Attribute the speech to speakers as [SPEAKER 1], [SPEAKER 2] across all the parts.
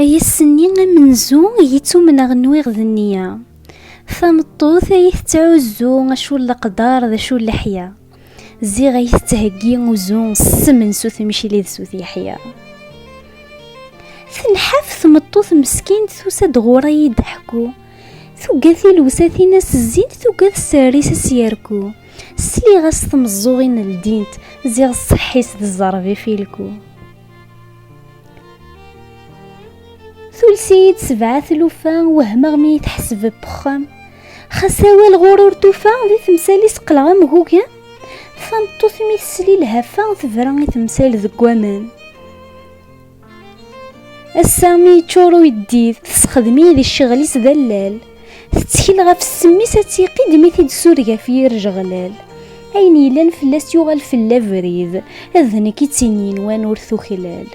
[SPEAKER 1] أي السنين منزو يتو من غنوي غذنية ثمطوث أي تعوزو شو القدار ذا شو اللحية زي غيتهجي وزون السمن سو تمشي لي سو يحيى ثنحف ثمطوث مسكين ثوسا دغورا يضحكو ثو قاثي الوساثي ناس الزين ثو قاث الساريس سياركو سلي غاس تمزوغين الدينت زي غصحيس الزربي فيلكو ثلثيت 7 ثلوفا وهما غمي تحسب بخام خساوى الغرور توفا ذي تمثالي سقلغا مهوكا فمطوث ميسلي الهفا ثفرا تمثال ذكوامان السامي تشورو يديد تسخدمي ذي الشغليس دلال تتكل غف السمي ستيقي دميثي دسوريا في رجغلال اين يلان فلاس يغال فلا فريد اذنكي تسنين ونورثو خلال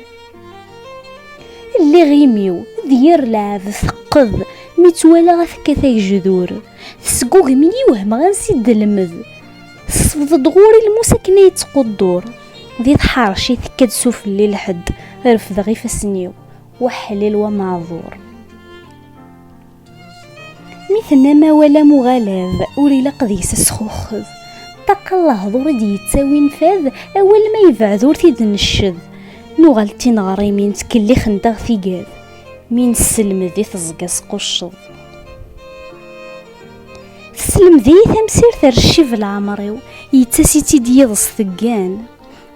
[SPEAKER 1] اللي غيميو دير لعب ثقض ميتوالا غثكاثاك جذور تسقوغ مني وهم غنسيد المذ صفض دغوري المساكنة يتقدور ذي تحارشي ثكاد سوف الليل حد رفض غي فسنيو وحلل ومعذور مثلنا ما ولا مغالذ وريلا قديس سخوخذ طاق الله ضور دي يتساوي نفاذ اول ما يبعذور تيد نشذ نغلتي نغري مين تكلي خندغ ثقاذ مين السلم ذي تزقاس قشض السلم ذي تمسير ترشيف العمريو يتسيتي ديض ثقان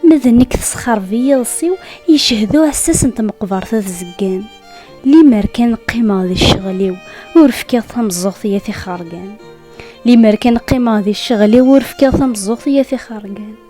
[SPEAKER 1] ماذنك تسخر في يلصيو يشهدو اساس انت مقبر تزقان لي ماركان قيمة ذي الشغليو ورفكي ثمزوغ ثياثي خارقان لي ماركان قيمة ذي الشغليو ورفكي ثمزوغ ثياثي خارقان